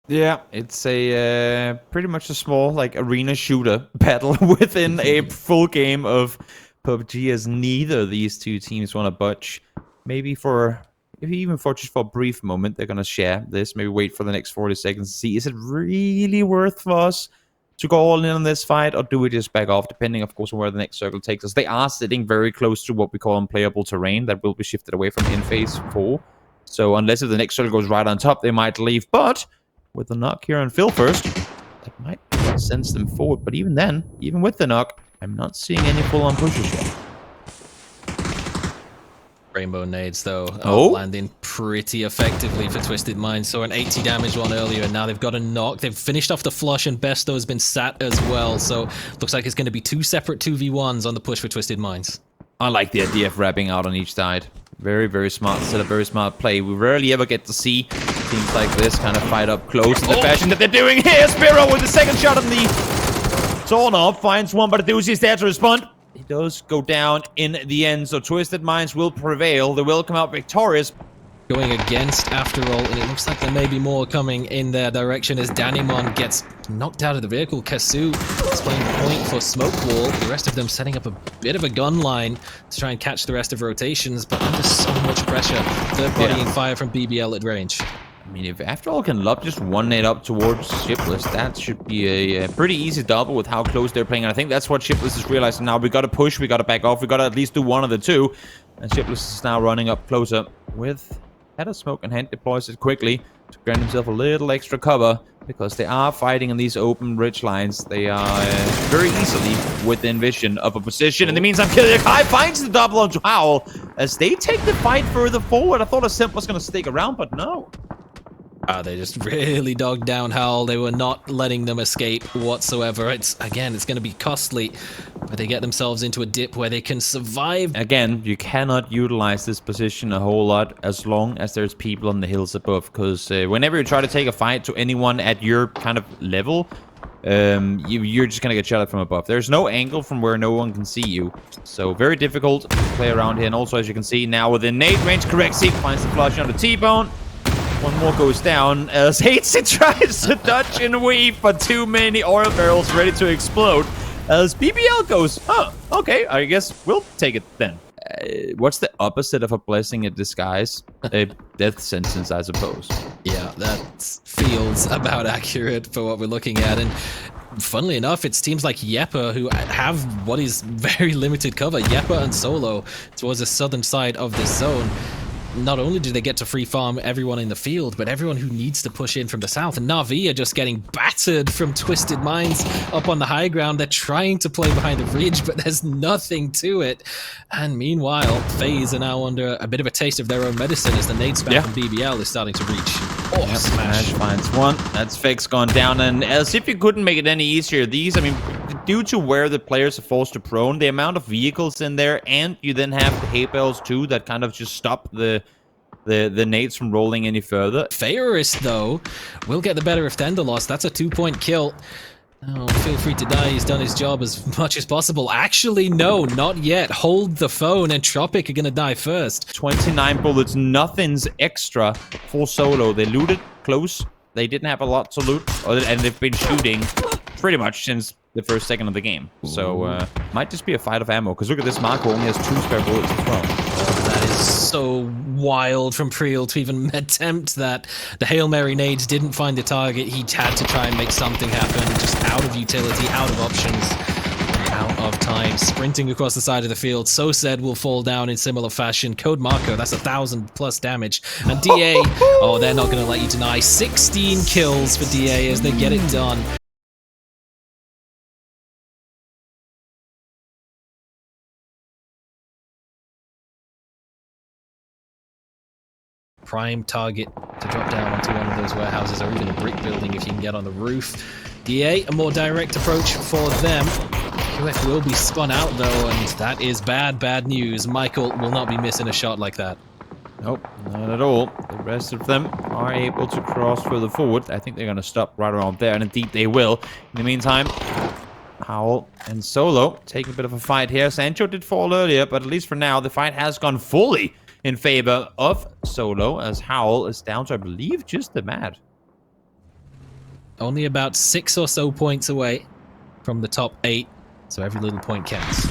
Yeah, it's a pretty much a small like arena shooter battle within a full game of PUBG, as neither of these two teams want to budge. Maybe even for just for a brief moment, they're gonna share this. Maybe wait for the next 40 seconds to see, is it really worth for us to go all in on this fight, or do we just back off, depending, of course, on where the next circle takes us. They are sitting very close to what we call unplayable terrain that will be shifted away from in phase 4. So unless if the next circle goes right on top, they might leave. But with the knock here on Phil first, that might send them forward. But even then, even with the knock, I'm not seeing any full-on pushes yet. Rainbow nades, though, Oh, landing pretty effectively for Twisted Minds. Saw an 80 damage one earlier, and now they've got a knock. They've finished off the flush, and Besto has been sat as well. So looks like it's going to be two separate 2v1s on the push for Twisted Minds. I like the idea of wrapping out on each side. Very, very smart set, a very smart play. We rarely ever get to see teams like this kind of fight up close in the fashion that they're doing here. Spiro with the second shot on the Zornov finds one, but Adusi is there to respond. He does go down in the end, so Twisted Minds will prevail. They will come out victorious. Going against AfterAlt, and it looks like there may be more coming in their direction as Danimon gets knocked out of the vehicle. Kasu is playing point for Smoke Wall. The rest of them setting up a bit of a gun line to try and catch the rest of rotations, but under so much pressure. Third bodying fire from BBL at range. I mean, if AfterAlt can lob just one nade up towards Shipless, that should be a pretty easy double with how close they're playing. And I think that's what Shipless is realizing now. We got to push, we got to back off, we got to at least do one of the two. And Shipless is now running up closer with had a smoke in hand, deploys it quickly to grant himself a little extra cover, because they are fighting in these open ridge lines. They are very easily within vision of a position. In the meantime, Killiakai finds the double onto HOWL as they take the fight further forward. I thought Acend was going to stick around, but no. They just really dogged down HOWL. They were not letting them escape whatsoever. It's going to be costly, but they get themselves into a dip where they can survive. Again, you cannot utilize this position a whole lot as long as there's people on the hills above, because whenever you try to take a fight to anyone at your kind of level, you're just gonna get shot at from above. There's no angle from where no one can see you, so very difficult to play around here. And also, as you can see now, within nade range, correct seek finds the flush on the T-bone. One more goes down as Hatesy tries to dodge and weave, but too many oil barrels ready to explode. As BBL goes, oh, okay, I guess we'll take it then. What's the opposite of a blessing in disguise? A death sentence, I suppose. Yeah, that feels about accurate for what we're looking at. And funnily enough, it's teams like Yeppa who have what is very limited cover. Yeppa and Solo towards the southern side of this zone. Not only do they get to free farm everyone in the field, but everyone who needs to push in from the south. And Navi are just getting battered from Twisted Minds up on the high ground. They're trying to play behind the ridge, but there's nothing to it. And meanwhile, FaZe are now under a bit of a taste of their own medicine as the nade spam from BBL is starting to reach. Oh, smash. Finds one. That's Fix gone down. And as if you couldn't make it any easier, these, I mean, due to where the players are forced to prone, the amount of vehicles in there, and you then have the hay bales too that kind of just stop the nades from rolling any further. Faorist, though, will get the better of Tenderloss. That's a 2-point kill. Oh, feel free to die. He's done his job as much as possible. Actually, no, not yet. Hold the phone. Entropiq are going to die first. 29 bullets, nothing's extra for Solo. They looted close. They didn't have a lot to loot, and they've been shooting pretty much since the first second of the game. So, might just be a fight of ammo, because look at this, Marco only has 2 spare bullets as well. That is so wild from Priel to even attempt that. The Hail Mary nades didn't find the target. He had to try and make something happen, just out of utility, out of options, out of time. Sprinting across the side of the field. So said will fall down in similar fashion. Code Marco, that's 1,000+ damage. And DA, oh, they're not going to let you deny. 16 kills for DA as they get it done. Prime target to drop down onto one of those warehouses, or even a brick building if you can get on the roof. DA, a more direct approach for them. QF will be spun out though, and that is bad news. Michael will not be missing a shot like that. Nope, not at all. The rest of them are able to cross further forward. I think they're going to stop right around there, and indeed they will. In the meantime, HOWL and Solo take a bit of a fight here. Sancho did fall earlier, but at least for now, the fight has gone fully in favor of Solo, as HOWL is down to, I believe, just the mat. only about 6 or so points away from the top 8, so every little point counts.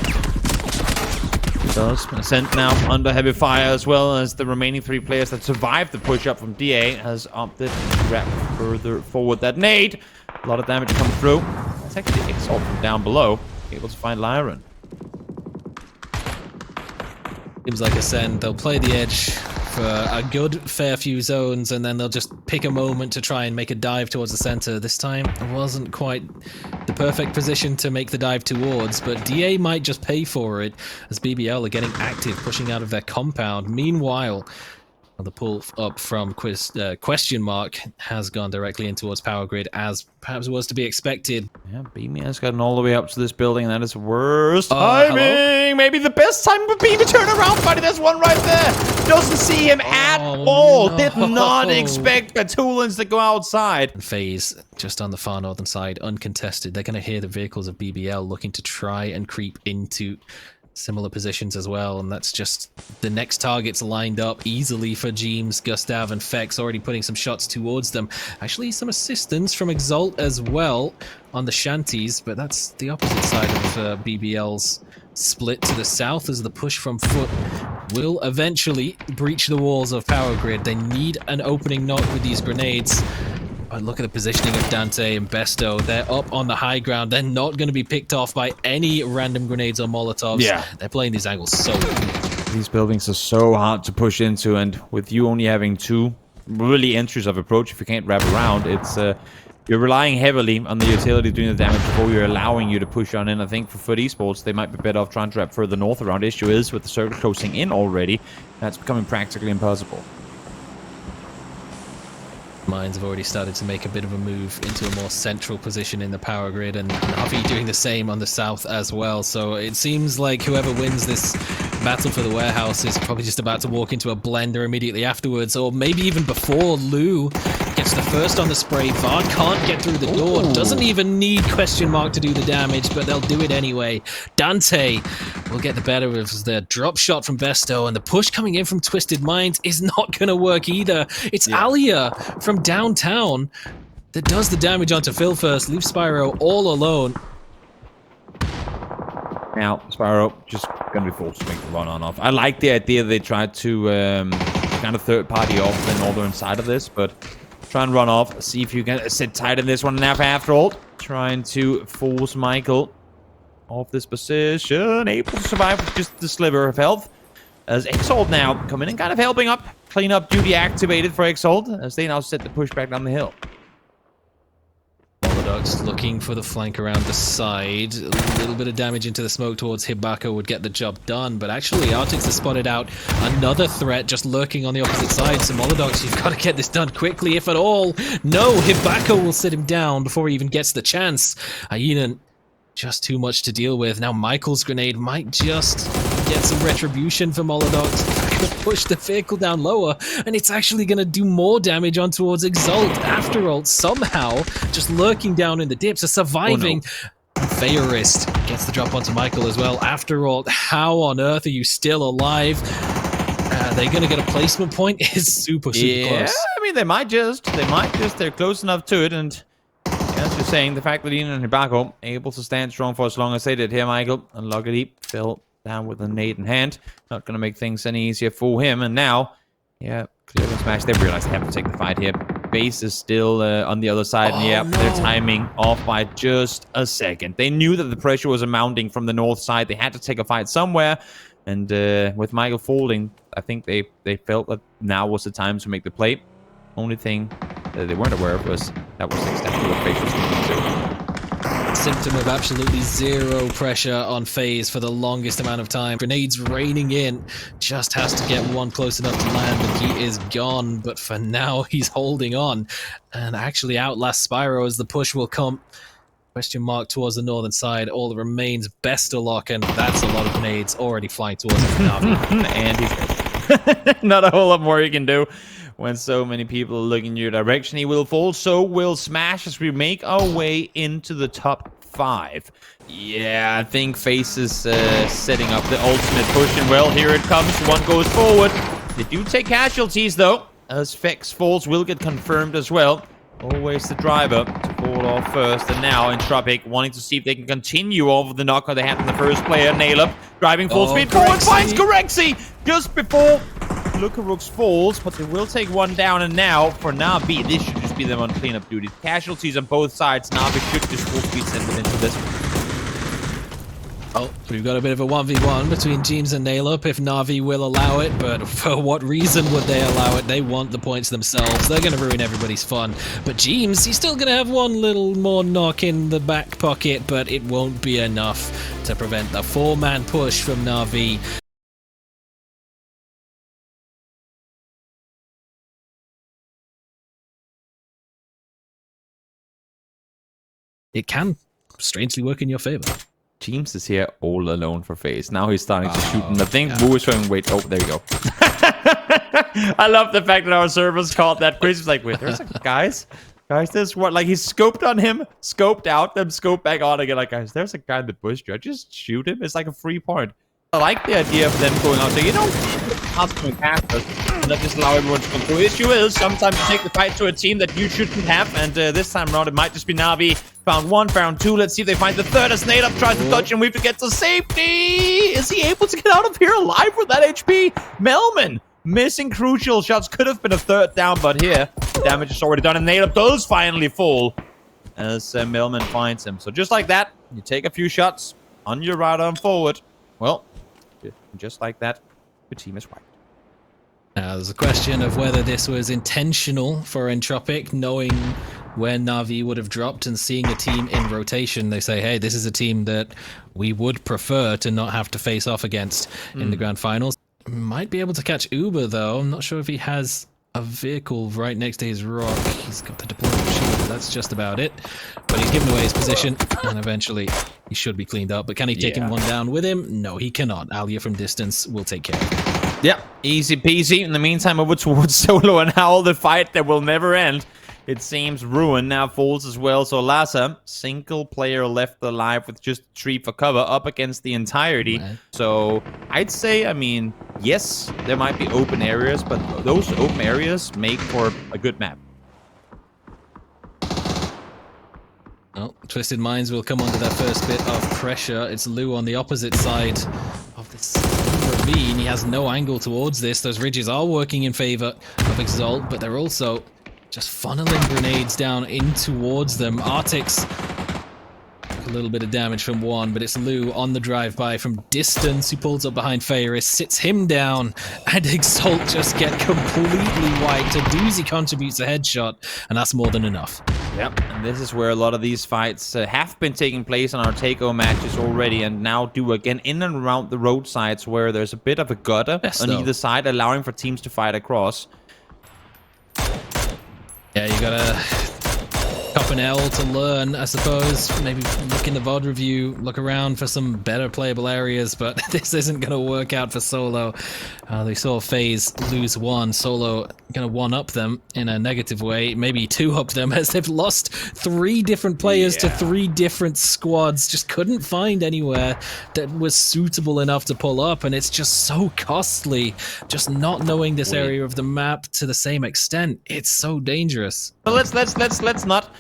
Does Acend now under heavy fire, as well as the remaining 3 players that survived the push up from DA has opted to grab further forward that nade. A lot of damage come through. That's actually Exalt from down below, able to find Lyron. Seems like Acend, they'll play the edge for a good fair few zones, and then they'll just pick a moment to try and make a dive towards the center. This time it wasn't quite the perfect position to make the dive towards, but DA might just pay for it as BBL are getting active, pushing out of their compound. Meanwhile, the pull up from question mark has gone directly in towards Power Grid, as perhaps was to be expected. Yeah, BB has gotten all the way up to this building, and that is worst timing. Hello? Maybe the best time would be to turn around, buddy. There's one right there. Doesn't see him at all. No. Did not expect Batulans to go outside. FaZe just on the far northern side, uncontested. They're going to hear the vehicles of BBL looking to try and creep into similar positions as well, and that's just the next targets lined up easily for Jeems, Gustav, and Fex, already putting some shots towards them. Actually, some assistance from Exalt as well on the shanties, but that's the opposite side of BBL's split to the south, as the push from FUT will eventually breach the walls of Power Grid. They need an opening knock with these grenades. But look at the positioning of Dante and Besto. They're up on the high ground. They're not going to be picked off by any random grenades or Molotovs. Yeah. They're playing these angles so well. These buildings are so hard to push into, and with you only having 2 really entries of approach, if you can't wrap around, it's you're relying heavily on the utility doing the damage before you're allowing you to push on in. I think for FUT Esports, they might be better off trying to wrap further north around. Issue is, with the circle closing in already, that's becoming practically impossible. Mines have already started to make a bit of a move into a more central position in the Power Grid, and Navi doing the same on the south as well. So it seems like whoever wins this battle for the warehouse is probably just about to walk into a blender immediately afterwards, or maybe even before. Lou gets the first on the spray. Vard can't get through the door. Doesn't even need question mark to do the damage, but they'll do it anyway. Dante will get the better of the drop shot from Besto, and the push coming in from Twisted Minds is not going to work either. It's Alia from downtown that does the damage onto Phil first, leaves Spyro all alone. Now, Spyro just going to be forced to make the run on off. I like the idea they tried to kind of third party off the northern side of this, but try and run off, see if you can sit tight in this one. Now for AfterAlt, trying to force Michael off this position, able to survive with just the sliver of health. As Exalt now coming in, kind of helping up. Cleanup duty activated for Exalt, as they now set the push back down the hill. Molodox looking for the flank around the side. A little bit of damage into the smoke towards Hibaka would get the job done, but actually Artix has spotted out another threat just lurking on the opposite side. So Molodox, you've got to get this done quickly, if at all. No, Hibaka will sit him down before he even gets the chance. Ayinan, just too much to deal with. Now Michael's grenade might just get some retribution for Molodox. Push the vehicle down lower, and it's actually going to do more damage on towards Exalt. AfterAlt somehow just lurking down in the dips, a surviving Fayorist gets the drop onto Michael as well. AfterAlt, how on earth are you still alive? They're going to get a placement point. It's super close. I mean, they're close enough to it, and as you're saying, the fact that Ian and Hibaka able to stand strong for as long as they did here, Michael, unluckily fell down with a nade in hand. Not going to make things any easier for him. And now, clear and smash. They realize they have to take the fight here. Base is still on the other side. And they're timing off by just a second. They knew that the pressure was mounting from the north side. They had to take a fight somewhere. And with Michael folding, I think they felt that now was the time to make the play. Only thing that they weren't aware of was that was exactly what FaZe was going to do. Symptom of absolutely zero pressure on FaZe for the longest amount of time. Grenades raining in. Just has to get one close enough to land, and he is gone. But for now, he's holding on and actually outlasts Spyro as the push will come. Question mark towards the northern side. All that remains Bestalock, and that's a lot of grenades already flying towards him now. And he's not a whole lot more you can do when so many people are looking in your direction. He will fall, so will Smash, as we make our way into the top 5. Yeah, I think FaZe is setting up the ultimate push, and well, here it comes. One goes forward. They do take casualties, though, as Fex falls will get confirmed as well. Always the driver to fall off first, and now Entropiq wanting to see if they can continue over the knocker they had in the first player. Nail up, driving full speed forward, finds Corexi just before Lukarux falls, but they will take one down. And now for Navi, this should just be them on cleanup duty. Casualties on both sides. Navi should just full speed send them into this. Oh, we've got a bit of a 1v1 between Jeems and Nailup if Navi will allow it, but for what reason would they allow it? They want the points themselves. They're going to ruin everybody's fun. But Jeems, he's still going to have one little more knock in the back pocket, but it won't be enough to prevent the 4-man push from Navi. It can strangely work in your favor. James is here all alone for FaZe. Now he's starting to shoot, and I think Wu is showing. Wait, oh, there you go. I love the fact that our servers called that. Chris was like, wait, there's a guys, there's what? Like he scoped on him, scoped out, then scoped back on again. Like, guys, there's a guy in the bush. I just shoot him. It's like a free point. I like the idea of them going out there. You know, not going past us and not just allow everyone to come through. The issue is sometimes you take the fight to a team that you shouldn't have, and this time around it might just be Navi. Found one, found two. Let's see if they find the third. As Natus tries to dodge and weave to get to safety. Is he able to get out of here alive with that HP? Melman missing crucial shots. Could have been a third down, but here damage is already done, and Natus does finally fall as Melman finds him. So just like that, you take a few shots on your right arm forward. Well, just like that, the team is wiped. Now, there's a question of whether this was intentional for Entropiq, knowing where Navi would have dropped and seeing a team in rotation. They say, hey, this is a team that we would prefer to not have to face off against in the grand finals. Might be able to catch Uber, though. I'm not sure if he has a vehicle right next to his rock. He's got the deployment shield, but that's just about it. But he's given away his position, and eventually he should be cleaned up. But can he take him one down with him? No, he cannot. Alia from distance will take care of him. Yeah, easy peasy. In the meantime, over towards Solo and Howl, the fight that will never end. It seems Ruin now falls as well. So Lhasa, single player left alive with just a tree for cover up against the entirety. Right. So I'd say, I mean, yes, there might be open areas, but those open areas make for a good map. Oh, Twisted Minds will come under that first bit of pressure. It's Lou on the opposite side of this ravine. He has no angle towards this. Those ridges are working in favor of Exalt, but they're also just funneling grenades down in towards them. Artix, a little bit of damage from one, but it's Lou on the drive-by from distance. He pulls up behind Fairis, sits him down, and Exalt just get completely wiped. A doozy contributes a headshot, and that's more than enough. Yep, and this is where a lot of these fights have been taking place on our TAEGO matches already, and now do again in and around the roadsides where there's a bit of a gutter on either side, allowing for teams to fight across. Yeah, you gotta cop an L to learn, I suppose. Maybe look in the VOD review, look around for some better playable areas, but this isn't gonna work out for Solo. They saw FaZe lose one. Solo gonna one-up them in a negative way, maybe two-up them, as they've lost 3 different players to 3 different squads. Just couldn't find anywhere that was suitable enough to pull up, and it's just so costly. Just not knowing this area of the map to the same extent, it's so dangerous. Well, let's not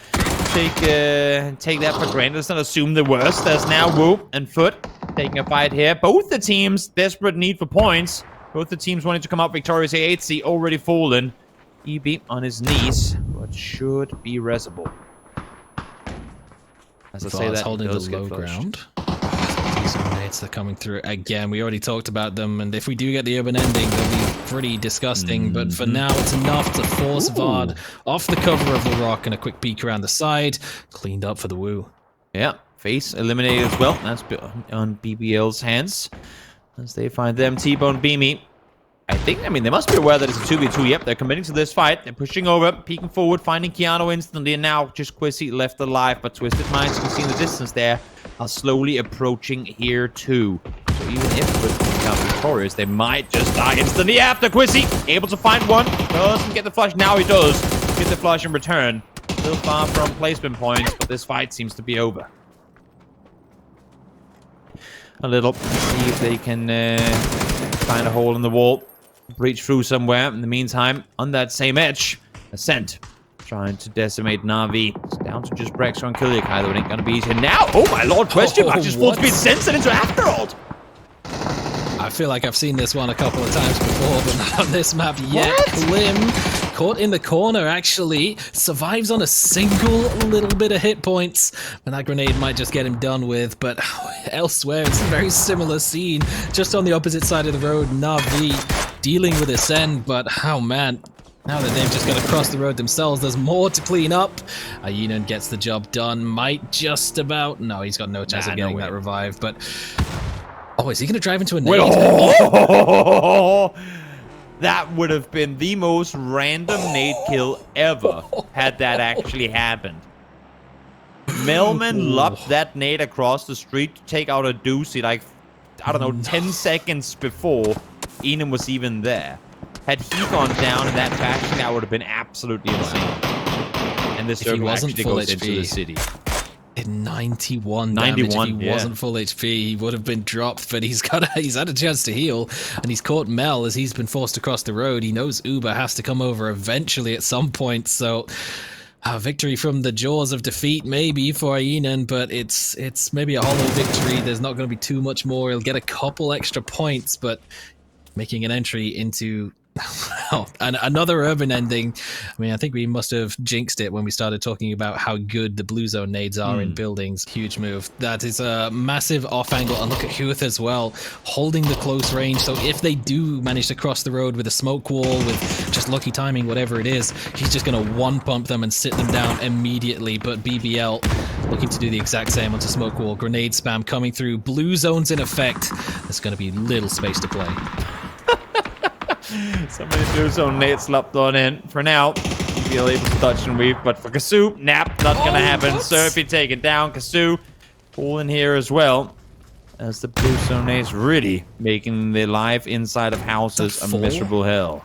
take that for granted. Let's not assume the worst. There's now Wu and FUT taking a fight here. Both the teams desperate need for points. Both the teams wanting to come out victorious. AHC already fallen. EB on his knees, but should be resable. As I say that, holding the low ground. These grenades are coming through again. We already talked about them, and if we do get the urban ending, they'll be pretty disgusting. But for now, it's enough to force Vard off the cover of the rock, and a quick peek around the side. Cleaned up for the Wu. Yeah, FaZe eliminated as well. That's on BBL's hands as they find them. T-Bone Beamy. I mean, they must be aware that it's a 2v2. Yep, they're committing to this fight. They're pushing over, peeking forward, finding Keanu instantly, and now just Quizzy left alive. But Twisted Minds, you can see in the distance there, are slowly approaching here too. So even if with become victorious, they might just die instantly after. Quizzy able to find one. Doesn't get the flush. Now he does get the flush in return. Still far from placement points, but this fight seems to be over. A little. See if they can find a hole in the wall. Breach through somewhere. In the meantime, on that same edge, Acend trying to decimate Navi. It's down to just Brexer and Kiliakai, though it ain't gonna be easy. Now, oh my lord, question mark, just full speed sends it into AfterAlt. I feel like I've seen this one a couple of times before, but not on this map yet. Klim, caught in the corner, actually. Survives on a single little bit of hit points. And that grenade might just get him done with. But elsewhere, it's a very similar scene. Just on the opposite side of the road, Navi dealing with Acend. But, oh man, now that they've just got to cross the road themselves, there's more to clean up. Ayunan gets the job done. Might just about... No, he's got no chance of getting that revive, but... Oh, is he going to drive into a nade? That would have been the most random nade kill ever had that actually happened. Melman lobbed that nade across the street to take out a doozy like, I don't know, 10 seconds before Enum was even there. Had he gone down in that fashion, that would have been absolutely insane. And this circle actually goes into the city. In 91 damage. If he wasn't full HP, he would have been dropped, but he's had a chance to heal, and he's caught Mel as he's been forced across the road. He knows Uber has to come over eventually at some point, so a victory from the jaws of defeat maybe for Ayunan, but it's maybe a hollow victory. There's not going to be too much more. He'll get a couple extra points, but making an entry into... Well, and another urban ending. I mean, I think we must have jinxed it when we started talking about how good the blue zone nades are in buildings. Huge move. That is a massive off angle, and look at Huth as well, holding the close range. So if they do manage to cross the road with a smoke wall, with just lucky timing, whatever it is, he's just going to one pump them and sit them down immediately. But BBL looking to do the exact same onto smoke wall. Grenade spam coming through. Blue zones in effect. There's going to be little space to play. So many blue zone nades slapped on in. For now, BBL able to dodge and weave, but for Kasu, not gonna happen. Surfy taken down. Kasu pulling here as well. As the blue zone nades really making their life inside of houses a miserable hell.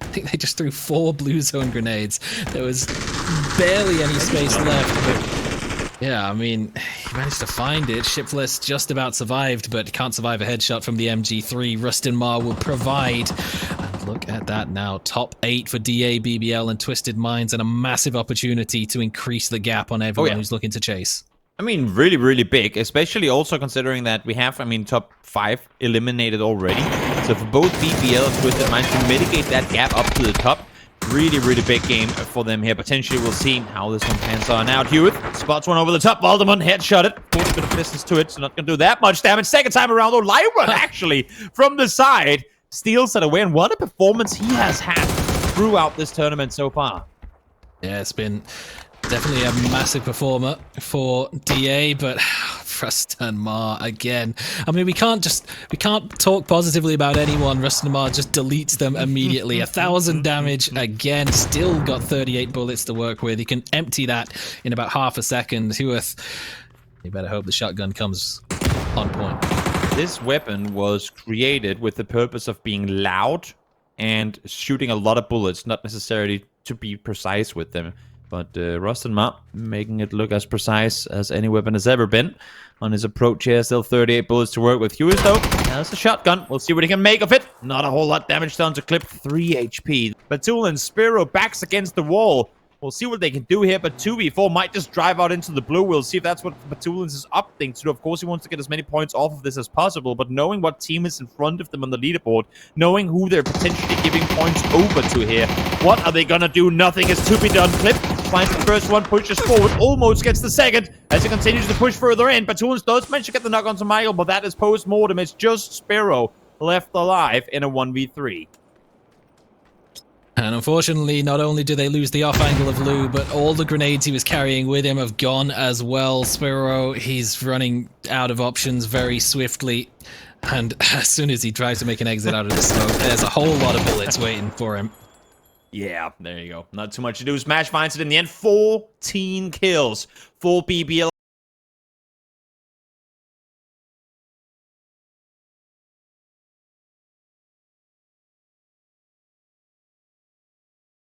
I think they just threw 4 blue zone grenades. There was barely any space left, but yeah, I mean, he managed to find it. Shipless just about survived, but can't survive a headshot from the MG3. Rustinmar will provide. And look at that now. Top 8 for DA, BBL, and Twisted Minds, and a massive opportunity to increase the gap on everyone who's looking to chase. I mean, really, really big, especially also considering that we have, I mean, top 5 eliminated already. So for both BBL and Twisted Minds to mitigate that gap up to the top, really, really big game for them here. Potentially, we'll see how this one pans on out. Hewitt spots one over the top. Valdemar headshot it. Put a bit of distance to it, so not going to do that much damage. Second time around, though, Lyra actually from the side steals it away. And what a performance he has had throughout this tournament so far. Yeah, it's been definitely a massive performer for DA, but Rustinmar again. I mean, we can't talk positively about anyone. Rustinmar just deletes them immediately. 1,000 damage again. Still got 38 bullets to work with. He can empty that in about half a second. Huth, you better hope the shotgun comes on point. This weapon was created with the purpose of being loud and shooting a lot of bullets, not necessarily to be precise with them. But Rustinmar making it look as precise as any weapon has ever been. On his approach here, still 38 bullets to work with. Hughes, though, has a shotgun. We'll see what he can make of it. Not a whole lot damage done to clip 3 HP. Batul and Spiro backs against the wall. We'll see what they can do here, but 2v4 might just drive out into the blue. We'll see if that's what Batulins is opting to do. Of course, he wants to get as many points off of this as possible, but knowing what team is in front of them on the leaderboard, knowing who they're potentially giving points over to here, what are they gonna do? Nothing is to be done. Clip finds the first one, pushes forward, almost gets the second as he continues to push further in. Batulins does manage to get the knock onto Michael, but that is post-mortem. It's just Spiro left alive in a 1v3. And unfortunately, not only do they lose the off angle of Lou, but all the grenades he was carrying with him have gone as well. Spiro, he's running out of options very swiftly. And as soon as he tries to make an exit out of the smoke, there's a whole lot of bullets waiting for him. Yeah, there you go. Not too much to do. Smash finds it in the end. 14 kills for BBL.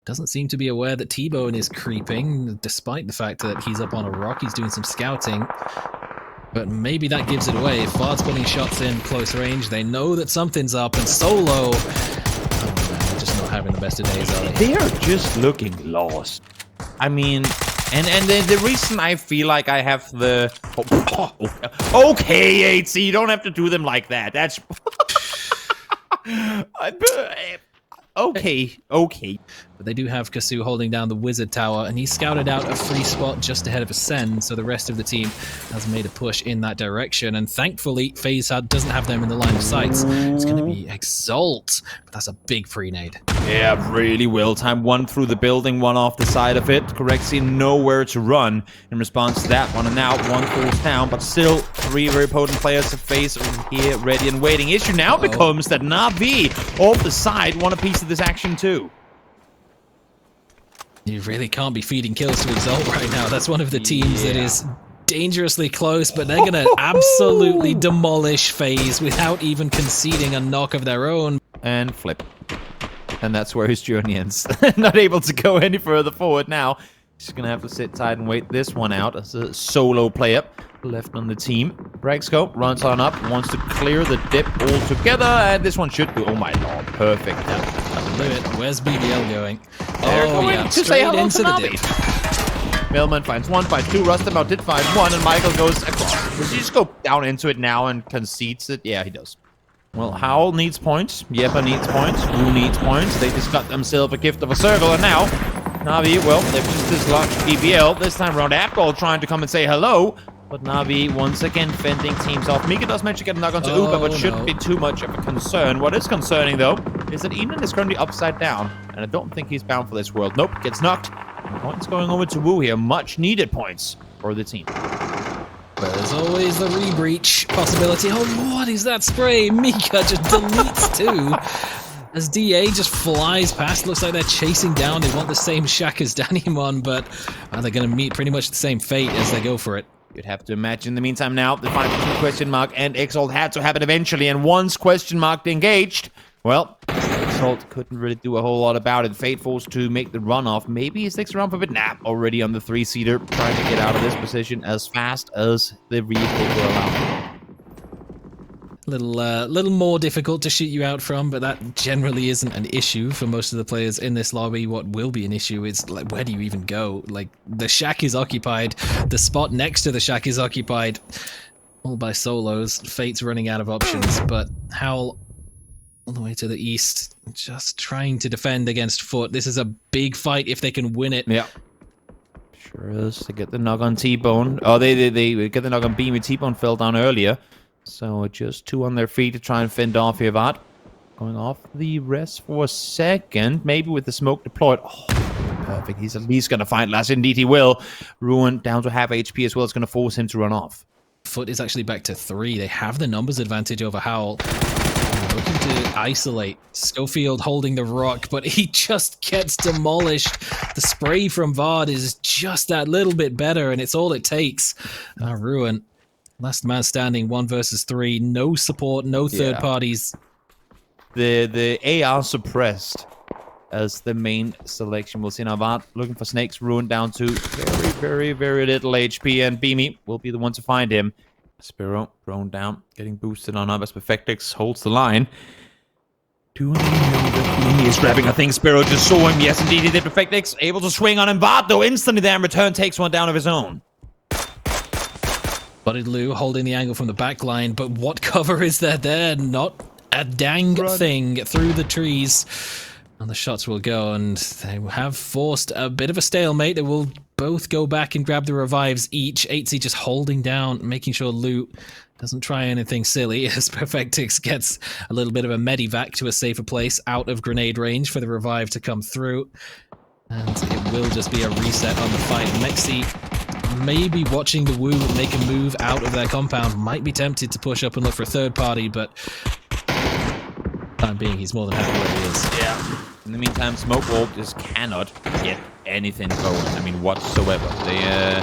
Doesn't seem to be aware that T-Bone is creeping, despite the fact that he's up on a rock. He's doing some scouting. But maybe that gives it away. If Bard's putting shots in close range, they know that something's up. And Solo, oh man, they're just not having the best of days, are they? They are just looking lost. I mean, and the reason I feel like I have the... Okay, 8C, you don't have to do them like that. That's... Okay. But they do have Kasu holding down the Wizard Tower, and he scouted out a free spot just ahead of Acend, so the rest of the team has made a push in that direction, and thankfully, FaZe doesn't have them in the line of sight. It's going to be Exalt, but that's a big pre-nade. Yeah, really well timed. One through the building, one off the side of it. Correxy nowhere to run in response to that one, and now one falls down, but still 3 very potent players to face over here, ready and waiting. Issue now becomes that Navi off the side want a piece of this action too. You really can't be feeding kills to Exalt right now. That's one of the teams that is dangerously close, but they're going to absolutely demolish FaZe without even conceding a knock of their own. And flip. And that's where his journey ends. Not able to go any further forward now. He's going to have to sit tight and wait this one out as a solo player left on the team. Bragscope runs on up, wants to clear the dip altogether, and this one should do. Oh my lord, perfect. Where's BBL going? They're going to say hello into to the Navi. dip. Millman finds 1, finds 2, Rustamel did find 1, and Michael goes across. Does he just go down into it now and concedes it? Yeah, he does. Well, Howl needs points, Yeppa needs points, Who needs points. They just got themselves a gift of a circle, and now Navi, well, they've just dislodged BBL. This time around, AfterAlt trying to come and say hello, but Navi once again fending teams off. Mika does manage to get a knock onto Uber, but shouldn't be too much of a concern. What is concerning, though, is that Enon is currently upside down, and I don't think he's bound for this world. Nope, gets knocked. And points going over to Wu here. Much needed points for the team. There's always the rebreach possibility. Oh, what is that spray? Mika just deletes too. As DA just flies past, looks like they're chasing down. They want the same shack as Danimon, but they're going to meet pretty much the same fate as they go for it. You'd have to imagine. In the meantime now, the final 2 question mark and Exalt had to happen eventually, and once question mark engaged, well, Exalt couldn't really do a whole lot about it. Fate forced to make the runoff. Maybe he sticks around for a bit. Nah, already on the 3-seater, trying to get out of this position as fast as the vehicle will allow. Little more difficult to shoot you out from, but that generally isn't an issue for most of the players in this lobby. What will be an issue is, like, where do you even go? Like, the shack is occupied, the spot next to the shack is occupied, all by solos. Fate's running out of options, but HOWL all the way to the east, just trying to defend against FUT. This is a big fight if they can win it. Yeah. Sure is. They get the knock on T-Bone. Oh, they get the knock on Beamy. T-Bone fell down earlier. So just 2 on their feet to try and fend off here. VOD going off the rest for a second. Maybe with the smoke deployed. Oh, perfect. He's at least going to find last. Indeed, he will. Ruin down to half HP as well. It's going to force him to run off. FUT is actually back to 3. They have the numbers advantage over HOWL. Looking to isolate. Schofield holding the rock, but he just gets demolished. The spray from VOD is just that little bit better, and it's all it takes. Ruin. Last man standing, 1 versus 3. No support, no third parties. The AR suppressed as the main selection. We'll see now. VOD looking for Snakes. Ruin down to very little HP, and Beamy will be the one to find him. Spiro thrown down, getting boosted on up as Perfectix holds the line. Do they know that Beamy is grabbing a thing? Spiro just saw him. Yes, indeed, he did. Perfectix able to swing on him. VOD, though, instantly there in return takes one down of his own. Buddy Lou holding the angle from the back line, but what cover is there? Not a dang thing through the trees. And the shots will go, and they have forced a bit of a stalemate. They will both go back and grab the revives each. 8C just holding down, making sure Lou doesn't try anything silly as Perfectix gets a little bit of a medivac to a safer place out of grenade range for the revive to come through. And it will just be a reset on the fight. Mexi maybe watching the Wu make a move out of their compound, might be tempted to push up and look for a third party, but time being, he's more than happy where he is. Yeah. In the meantime, Smoke Wall just cannot get anything going. I mean, whatsoever. They're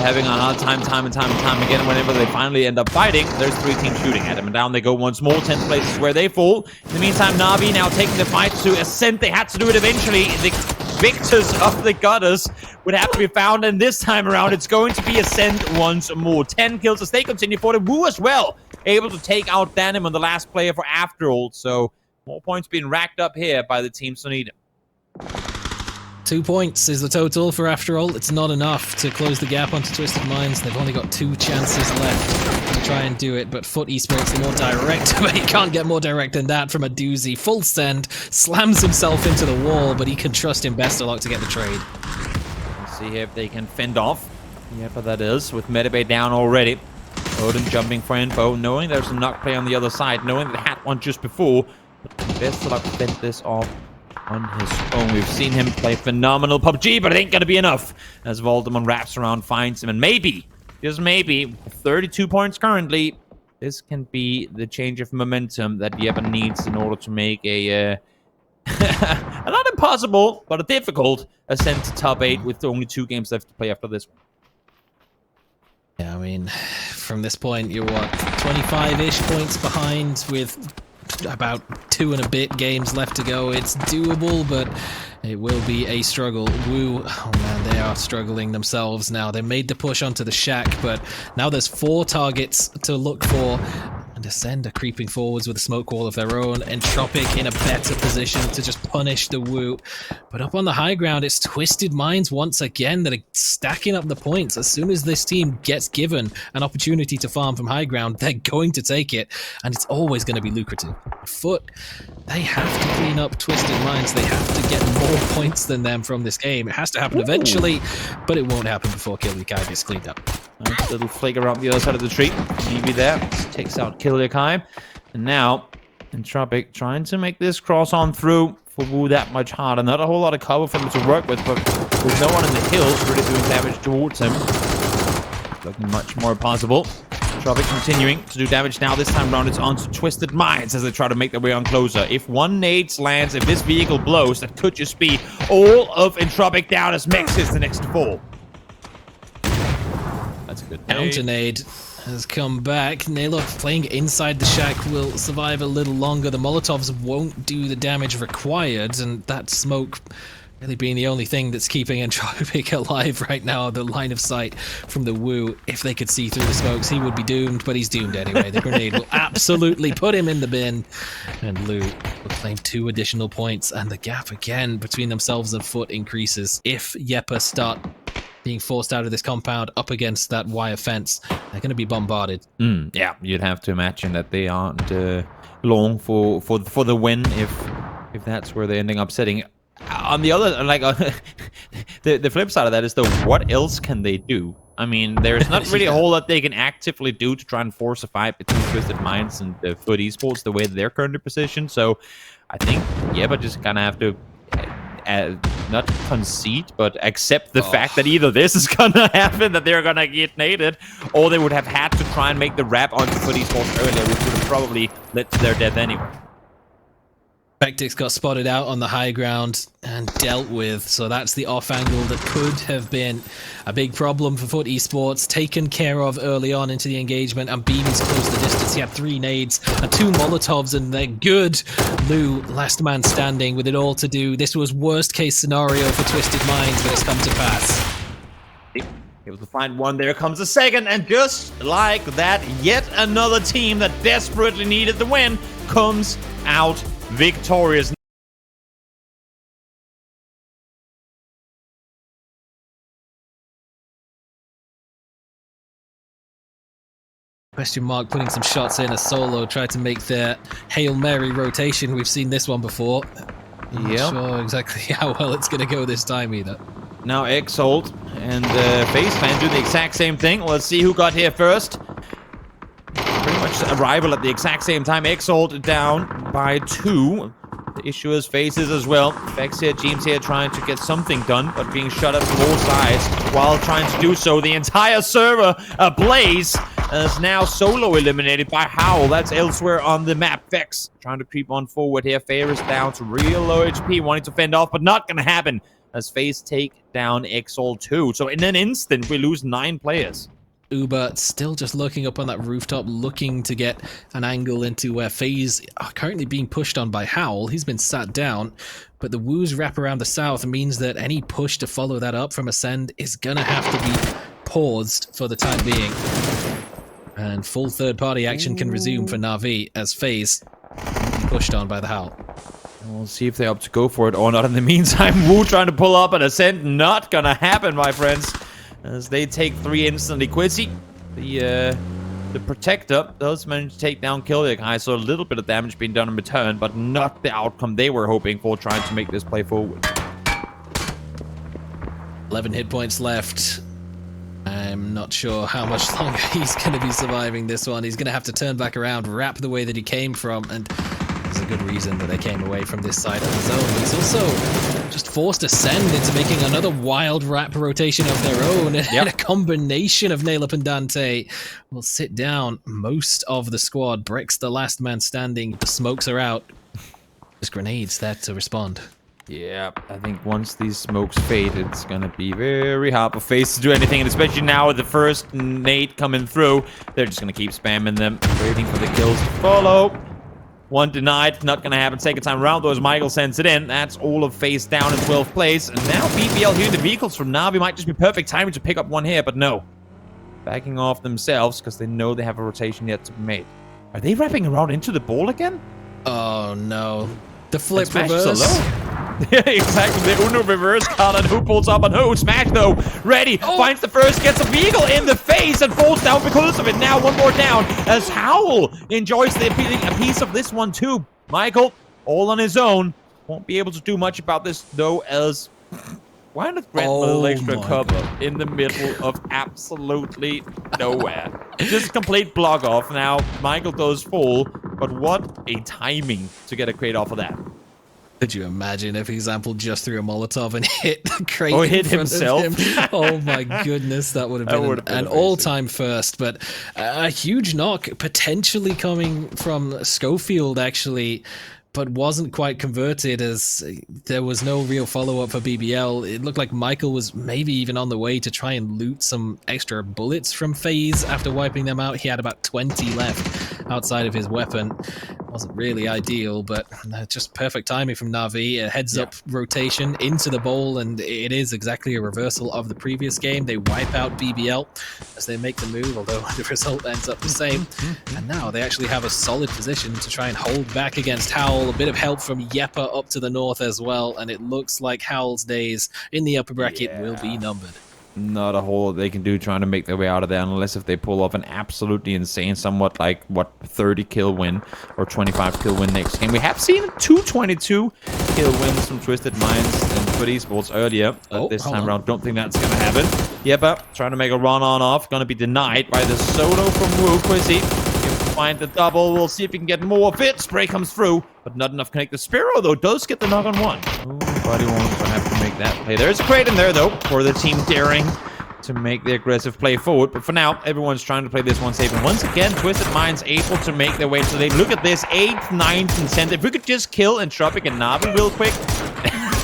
having a hard time and time again. Whenever they finally end up fighting, there's 3 teams shooting at them, and down they go once more. 10th place is where they fall. In the meantime, Navi now taking the fight to Acend. They had to do it eventually. The victors of the gutters would have to be found, and this time around, it's going to be Acend once more. 10 kills as they continue for the Wu as well. Able to take out Danimon, the last player for AfterAlt. So more points being racked up here by the team Sonida. 2 points is the total for AfterAlt. It's not enough to close the gap onto Twisted Minds. They've only got 2 chances left to try and do it, but FUT Esports the more direct, but he can't get more direct than that from a doozy. Full send, slams himself into the wall, but he can trust in best of luck to get the trade. Let's see if they can fend off. Yeah, but that is, with Metabay down already. Odin jumping for info, knowing there's a knock play on the other side, knowing they had one just before. But best of luck to fend this off on his own. We've seen him play phenomenal PUBG, but it ain't gonna be enough. As Voldemort wraps around, finds him, and maybe, just maybe, 32 points currently, this can be the change of momentum that Yeppa needs in order to make a not impossible, but a difficult ascent to top 8 with only 2 games left to play after this one. Yeah, I mean, from this point, you're what, 25-ish points behind with about 2 and a bit games left to go. It's doable, but it will be a struggle. Woo, oh man, they are struggling themselves now. They made the push onto the shack, but now there's 4 targets to look for. And Acend are creeping forwards with a smoke wall of their own. Entropiq in a better position to just punish the Woo. But up on the high ground, it's Twisted Minds once again that are stacking up the points. As soon as this team gets given an opportunity to farm from high ground, they're going to take it. And it's always going to be lucrative. FUT, they have to clean up Twisted Minds. They have to get more points than them from this game. It has to happen eventually, but it won't happen before Killikai gets cleaned up. Nice little flick around the other side of the tree. Maybe there. Takes out Killikai. And now, Entropiq trying to make this cross on through for Wu that much harder. Not a whole lot of cover for him to work with, but with no one in the hills really doing damage towards him. Looking much more possible. Entropiq continuing to do damage now. This time around, it's onto Twisted Minds as they try to make their way on closer. If one nade lands, if this vehicle blows, that could just be all of Entropiq down as Mex is the next to fall. That's a good Counter nade has come back. Naylor playing inside the shack will survive a little longer. The Molotovs won't do the damage required, and that smoke really being the only thing that's keeping Entropiq alive right now. The line of sight from the Woo, if they could see through the smokes, he would be doomed, but he's doomed anyway. The grenade will absolutely put him in the bin, and Lu will claim 2 additional points, and the gap again between themselves and FUT increases. If Yeppa start being forced out of this compound up against that wire fence, they're going to be bombarded. Yeah, you'd have to imagine that they aren't long for the win if that's where they're ending up sitting. On the other, like, the flip side of that is, though, what else can they do? I mean, there's not really a whole lot they can actively do to try and force a fight between Twisted Minds and FUT Esports the way that they're currently positioned. So I think, yeah, but just kind of have to not concede, but accept the fact that either this is gonna happen, that they're gonna get naded, or they would have had to try and make the wrap onto FUT Esports earlier, which would have probably led to their death anyway. Spectix got spotted out on the high ground and dealt with, so that's the off angle that could have been a big problem for FUT Esports, taken care of early on into the engagement, and Beanie's closed the distance. He had 3 nades and 2 Molotovs, and they're good. Lu, last man standing with it all to do. This was worst case scenario for Twisted Minds, but it's come to pass. Able to find one, there comes a second, and just like that, yet another team that desperately needed the win comes out victorious. Question mark putting some shots in. A solo tried to make their Hail Mary rotation. We've seen this one before. I'm not sure exactly how well it's going to go this time either. Now Exalt and FaZe Clan do the exact same thing. Let's see who got here first. Pretty much arrival at the exact same time. Exalt down by 2. The issue is FaZe as well. Vex here, James here trying to get something done, but being shut up from all sides while trying to do so. The entire server ablaze is now solo eliminated by HOWL. That's elsewhere on the map. Vex trying to creep on forward here. Fair is down to real low HP, wanting to fend off, but not going to happen as FaZe take down Exalt 2. So in an instant, we lose 9 players. Uber still just looking up on that rooftop, looking to get an angle into where FaZe are currently being pushed on by HOWL. He's been sat down, but the Woos wrap around the south means that any push to follow that up from Acend is gonna have to be paused for the time being. And full third-party action can resume for Navi as FaZe pushed on by the HOWL. We'll see if they opt to go for it or not. In the meantime, Wu trying to pull up an Acend. Not gonna happen, my friends. As they take 3 instantly. Quizzy, the Protector, does manage to take down Kill the guy, so a little bit of damage being done in return, but not the outcome they were hoping for, trying to make this play forward. 11 hit points left. I'm not sure how much longer he's going to be surviving this one. He's going to have to turn back around, wrap the way that he came from, and there's a good reason that they came away from this side of the zone. He's also just forced Acend into making another wild wrap rotation of their own, and a combination of Nailup and Dante will sit down most of the squad. Brick's the last man standing. The smokes are out. There's grenades there to respond. Yeah, I think once these smokes fade, it's gonna be very hard for FaZe to do anything, and especially now with the first nade coming through, they're just gonna keep spamming them, waiting for the kills to follow. One denied, not gonna happen second time around, though, as Michael sends it in. That's all of FaZe down in 12th place, and now BBL here, the vehicles from Navi might just be perfect timing to pick up one here, but no. Backing off themselves, because they know they have a rotation yet to be made. Are they wrapping around into the ball again? Oh no. The flip reverse. Yeah, exactly. The Uno reverse card, and who pulls up on who? Smash, though. Ready. Finds the first, gets a vehicle in the face, and falls down because of it. Now one more down, as HOWL enjoys a piece of this one, too. Michael, all on his own. Won't be able to do much about this, though, as... Why not grant a little extra cover in the middle of absolutely nowhere? Just complete block off. Now, Michael does fall, but what a timing to get a crate off of that. Could you imagine if Example just threw a Molotov and hit the crate or hit in front himself? Of him? Oh my goodness, that would have been an all-time first. But a huge knock potentially coming from Schofield, actually, but wasn't quite converted as there was no real follow-up for BBL. It looked like Michael was maybe even on the way to try and loot some extra bullets from FaZe after wiping them out. He had about 20 left outside of his weapon. Wasn't really ideal, but just perfect timing from Navi. A heads-up rotation into the bowl, and it is exactly a reversal of the previous game. They wipe out BBL as they make the move, although the result ends up the same. And now they actually have a solid position to try and hold back against HOWL. A bit of help from Yeppa up to the north as well, and it looks like HOWL's days in the upper bracket will be numbered. Not a whole lot they can do trying to make their way out of there, unless if they pull off an absolutely insane, somewhat like, what, 30 kill win or 25 kill win next game. We have seen 222 kill wins from Twisted Minds and FUT Esports earlier, but this time around, don't think that's going to happen. Yeppa trying to make a run on off, going to be denied by the solo from Wu. Quizzy find the double. We'll see if he can get more of it. Spray comes through, but not enough to connect. The Spiro, though, does get the knock on one. Nobody wants to have to make that play. There's a crate in there, though, for the team daring to make the aggressive play forward. But for now, everyone's trying to play this one safe. And once again, Twisted Minds able to make their way. So they look at this 8th, 9th, and 10th. If we could just kill Entropiq and Navi real quick.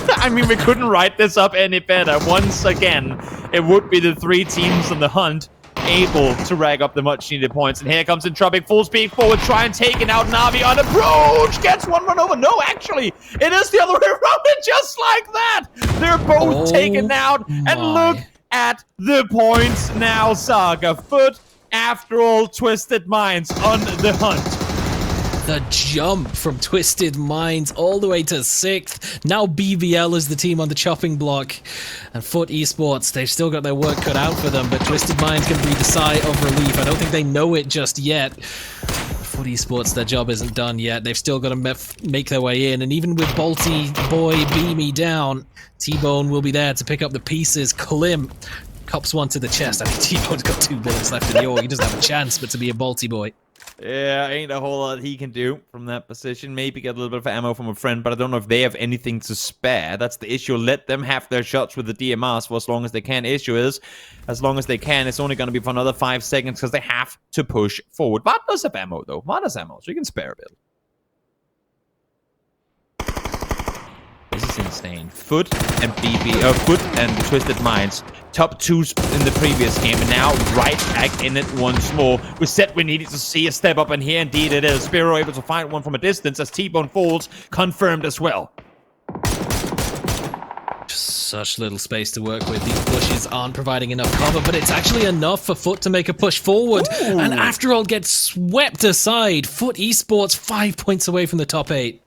I mean, we couldn't write this up any better. Once again, it would be the 3 teams on the hunt able to rag up the much needed points. And here comes Entropiq, full speed forward, try and take it out. Navi on approach, gets one run over. No, actually, it is the other way around, and just like that, they're both taken out. And look at the points now, Saga. FUT, AfterAlt, Twisted Minds on the hunt. The jump from Twisted Minds all the way to 6th. Now BBL is the team on the chopping block. And FUT Esports, they've still got their work cut out for them, but Twisted Minds can breathe a sigh of relief. I don't think they know it just yet. FUT Esports, their job isn't done yet. They've still got to make their way in. And even with Balti Boy Beamy down, T-Bone will be there to pick up the pieces. Klim cops one to the chest. I mean, T-Bone's got 2 bullets left in the ore. He doesn't have a chance but to be a Balti Boy. Yeah, ain't a whole lot he can do from that position. Maybe get a little bit of ammo from a friend, but I don't know if they have anything to spare. That's the issue. Let them have their shots with the DMRs for as long as they can. Issue is, as long as they can, it's only going to be for another 5 seconds because they have to push forward. VOD does have ammo, though. VOD has ammo, so you can spare a bit. This is insane. FUT and FUT and Twisted Minds, top 2s in the previous game, and now right back in it once more. We said we needed to see a step up, and here indeed it is. Spiro able to find one from a distance as T-Bone falls, confirmed as well. Such little space to work with. These bushes aren't providing enough cover, but it's actually enough for FUT to make a push forward. Ooh. And AfterAlt gets swept aside. FUT Esports 5 points away from the top 8.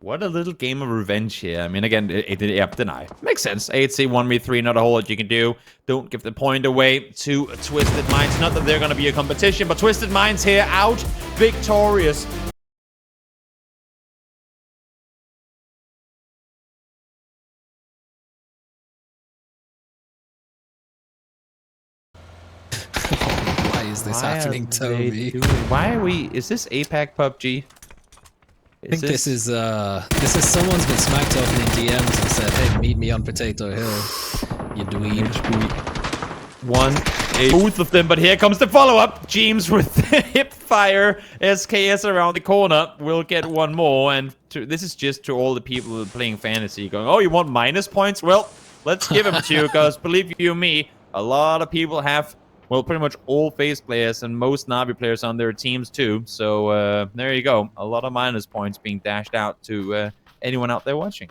What a little game of revenge here. I mean, again, deny. Makes sense. 8C, 1v3, not a whole lot you can do. Don't give the point away to Twisted Minds. Not that they're going to be a competition, but Twisted Minds here out victorious. Why is this happening, Toby? Why are we... Is this APAC PUBG? I think this is someone's been smack talking in DMs and said, "Hey, meet me on Potato Hill, you dweeb." Both of them, but here comes the follow-up. James with the hip fire. SKS around the corner will get one more, and this is just to all the people who are playing fantasy going, "Oh, you want minus points? Well, let's give them to you, because believe you me, a lot of people have." Well, pretty much all FaZe players and most Navi players on their teams too. So there you go. A lot of minus points being dashed out to anyone out there watching.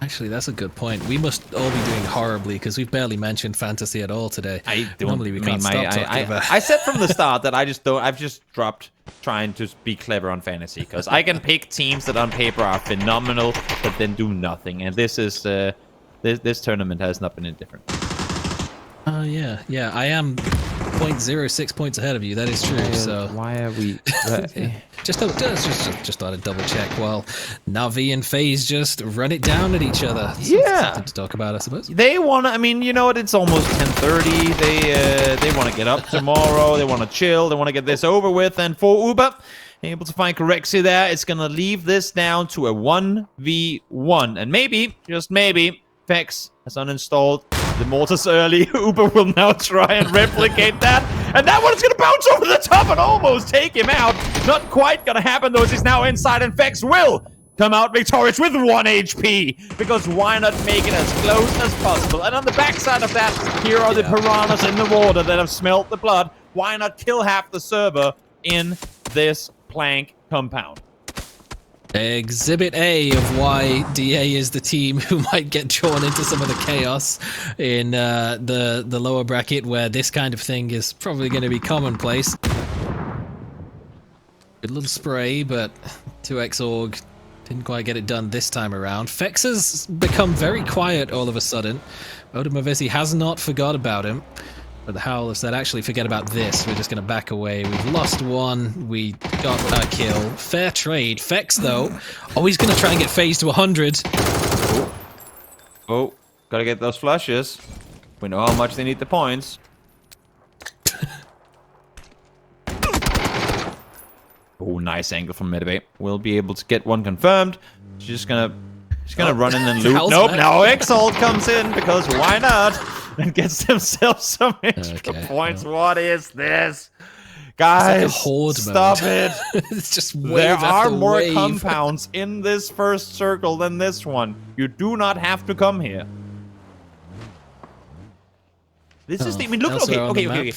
Actually, that's a good point. We must all be doing horribly because we've barely mentioned fantasy at all today. Normally we can't stop talking about. I said from the start that I just don't. I've just dropped trying to be clever on fantasy because I can pick teams that on paper are phenomenal but then do nothing. And this is this tournament has not been any different. Yeah, I am 0.06 points ahead of you. That is true. So why are we? just thought I'd double check while Navi and FaZe just run it down at each other. Something to talk about, I suppose. They want to. I mean, you know what? It's almost 10:30. They want to get up tomorrow. They want to chill. They want to get this over with. And for Uber, able to find Correxy there, it's gonna leave this down to a 1v1, and maybe, just maybe, Fex has uninstalled the mortars early. Uber will now try and replicate that. And that one's going to bounce over the top and almost take him out. Not quite going to happen, though, as he's now inside. And Fex will come out victorious with 1 HP. Because why not make it as close as possible? And on the backside of that, here are the piranhas in the water that have smelt the blood. Why not kill half the server in this plank compound? Exhibit A of why DA is the team who might get drawn into some of the chaos in the lower bracket, where this kind of thing is probably going to be commonplace. Good little spray, but 2x Org didn't quite get it done this time around. Fex has become very quiet all of a sudden. Odamavesi has not forgot about him. But the HOWL have said, actually, forget about this. We're just going to back away. We've lost one. We got a kill. Fair trade. Fex, though. Oh, he's going to try and get FaZe to 100. Oh, gotta get those flushes. We know how much they need the points. Oh, nice angle from Midway. We'll be able to get one confirmed. She's gonna run in and loot. Nope, now Exalt comes in, because why not? And gets themselves some extra points. No. What is this? Guys, it's like a horde stop mode. it. It's just there are more compounds in this first circle than this one. You do not have to come here. This is the... I mean, look, okay.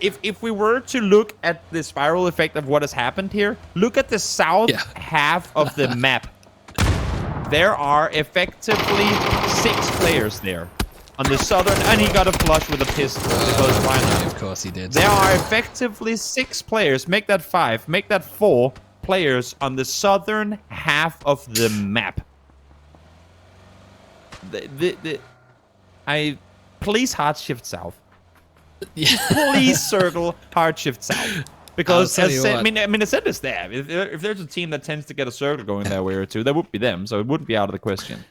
If we were to look at the spiral effect of what has happened here, look at the south half of the map. There are effectively 6 players there. On the southern, and he got a flush with a pistol, because why not? Of course he did. There are effectively 6 players, make that 5, make that 4 players on the southern half of the map. Please hard shift south. Please circle hard shift south. Because I mean, Acend is there. If there's a team that tends to get a circle going that way or two, that would be them, so it wouldn't be out of the question.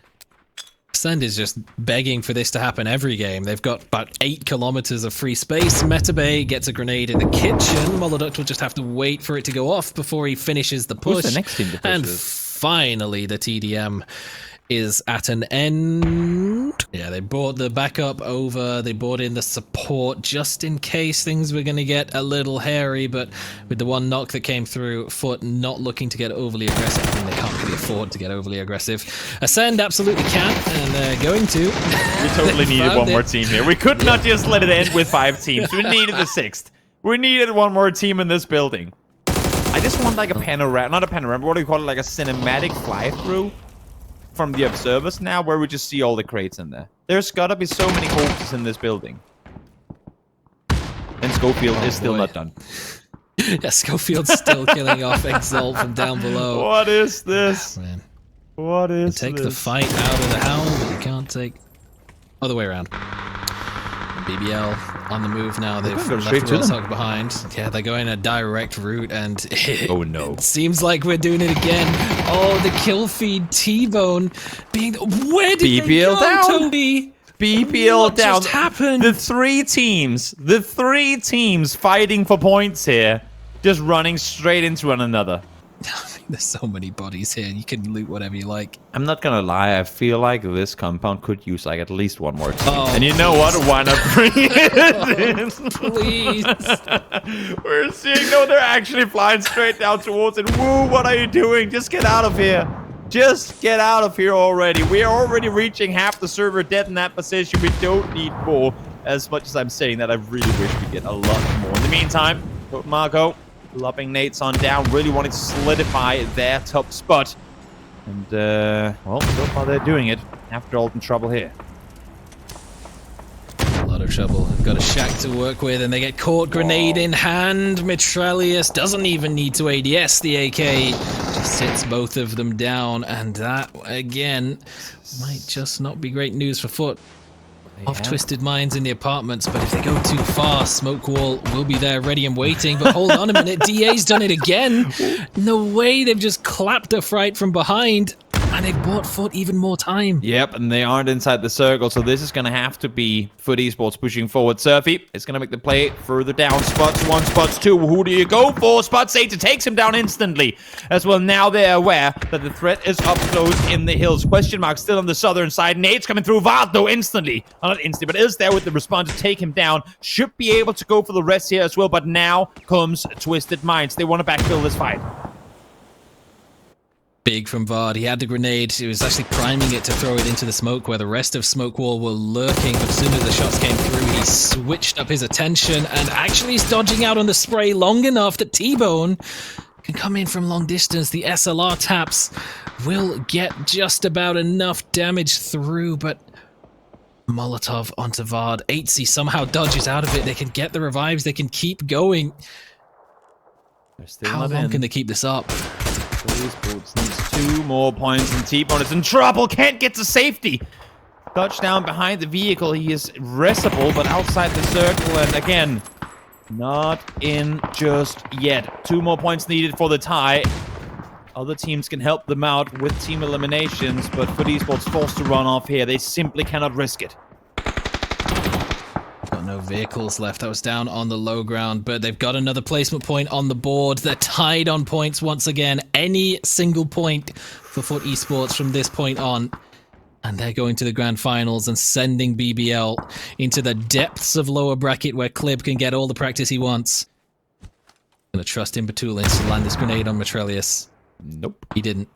Acend is just begging for this to happen every game. They've got about 8 kilometers of free space. Metabay gets a grenade in the kitchen. Moloduct will just have to wait for it to go off before he finishes the push. Who's the next team to push and this? Finally, the TDM is at an end. Yeah, they brought the backup over. They brought in the support just in case things were going to get a little hairy, but with the one knock that came through, FUT not looking to get overly aggressive. I mean, they can't really afford to get overly aggressive. Acend absolutely can, and they're going to. We totally needed one more team here. We could not just let it end with 5 teams. We needed a 6th. We needed one more team in this building. I just want like a panorama, not a panorama, what do you call it, like a cinematic fly-through from the observers now, where we just see all the crates in there. There's gotta be so many corpses in this building. And Schofield is still not done. Yeah, Schofield's still killing off Exalt from down below. What is this? Man. What is Take this? the fight out of the HOWL, but you can't take other way around. BBL on the move now. They've go left straight to them. Roadhog behind. Yeah, they're going a direct route, and Oh no! it seems like we're doing it again. Oh, the kill feed T-Bone being. Where did they go, down. Toby? BBL What down. just happened? The three teams fighting for points here, just running straight into one another. There's so many bodies here. You can loot whatever you like. I'm not gonna lie, I feel like this compound could use like at least one more team. Oh, and you know what? Why not bring it in? Please. We're seeing, no, they're actually flying straight down towards it. Woo, what are you doing? Just get out of here. Just get out of here already. We are already reaching half the server dead in that position. We don't need more. As much as I'm saying that, I really wish we get a lot more. In the meantime, Marco lobbing nades on down, really wanting to solidify their top spot. And, well, so far they're doing it. AfterAlt in trouble here. A lot of trouble. Got a shack to work with, and they get caught grenade in hand. Mitrelius doesn't even need to ADS the AK. Just sits both of them down, and that, again, might just not be great news for FUT. Off twisted minds in the apartments, but if they go too far, Smoke Wall will be there ready and waiting. But hold on a minute, DA's done it again. No way, they've just clapped a fright from behind, and they've bought FUT even more time. Yep, and they aren't inside the circle, so this is going to have to be FUT Esports pushing forward. Surfy is going to make the play further down. Spots 1, spots 2. Who do you go for? Spots 8 takes him down instantly. As well, now they're aware that the threat is up close in the hills. Question mark still on the southern side. Nate's coming through. Vard, though, instantly. Not instantly, but is there with the response to take him down. Should be able to go for the rest here as well, but now comes Twisted Minds. They want to backfill this fight. Big from Vard. He had the grenade. He was actually priming it to throw it into the smoke where the rest of Smoke Wall were lurking. But as soon as the shots came through, he switched up his attention and actually is dodging out on the spray long enough that T-Bone can come in from long distance. The SLR taps will get just about enough damage through, but Molotov onto Vard. 8C somehow dodges out of it. They can get the revives. They can keep going. How long can they keep this up? Esports needs 2 more points, and T-Bone is in trouble. Can't get to safety. Touchdown behind the vehicle. He is restable, but outside the circle, and again, not in just yet. 2 more points needed for the tie. Other teams can help them out with team eliminations, but FUT Esports forced to run off here. They simply cannot risk it. Got no vehicles left. That was down on the low ground, but they've got another placement point on the board. They're tied on points once again. Any single point for FUT Esports from this point on, and they're going to the grand finals and sending BBL into the depths of lower bracket where Clib can get all the practice he wants. Gonna trust in Batulis to land this grenade on Mitrelius. Nope. He didn't.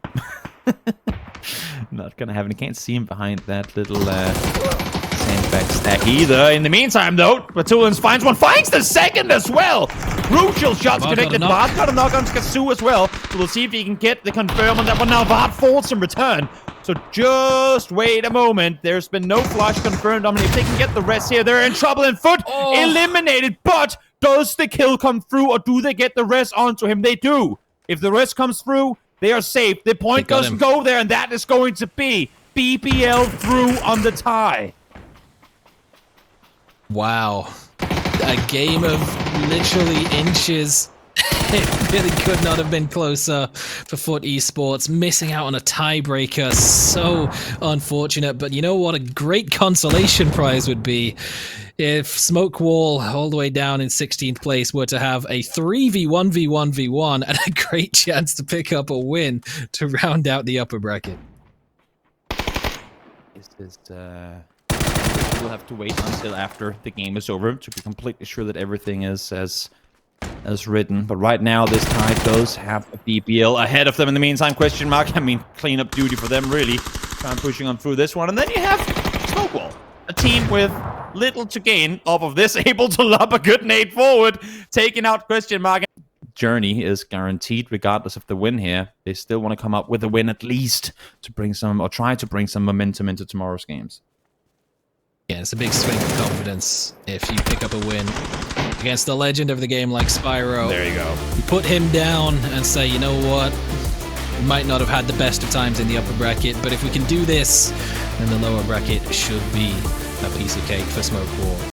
Not gonna happen. You can't see him behind that little sandbag stack either. In the meantime, though, Batulins finds one, finds the second as well. Crucial shots connected. Vard got a knock on Skasu as well. So we'll see if he can get the confirm on that one. Now Vard falls in return. So just wait a moment. There's been no flush confirmed on him. If they can get the rest here, they're in trouble. And FUT eliminated. But does the kill come through, or do they get the rest onto him? They do. If the rest comes through, they are safe. The point doesn't go there, and that is going to be BBL through on the tie. Wow. A game of literally inches. It really could not have been closer for FUT Esports. Missing out on a tiebreaker. So unfortunate. But you know what a great consolation prize would be? If Smoke Wall, all the way down in 16th place, were to have a 3v1v1v1 and a great chance to pick up a win to round out the upper bracket. This is, we'll have to wait until after the game is over to be completely sure that everything is as written. But right now, this tie does have a BBL ahead of them. In the meantime, question mark. I mean, cleanup duty for them, really. Try and pushing on through this one. And then you have Smoke Wall, a team with little to gain off of this, able to lob a good nade forward, taking out question mark. Journey is guaranteed regardless of the win here. They still want to come up with a win at least to bring some, or try to bring some momentum into tomorrow's games. Yeah, it's a big swing of confidence if you pick up a win against the legend of the game like Spyro. There you go. You put him down and say, you know what? We might not have had the best of times in the upper bracket, but if we can do this, then the lower bracket should be a piece of cake for Smoke Wall.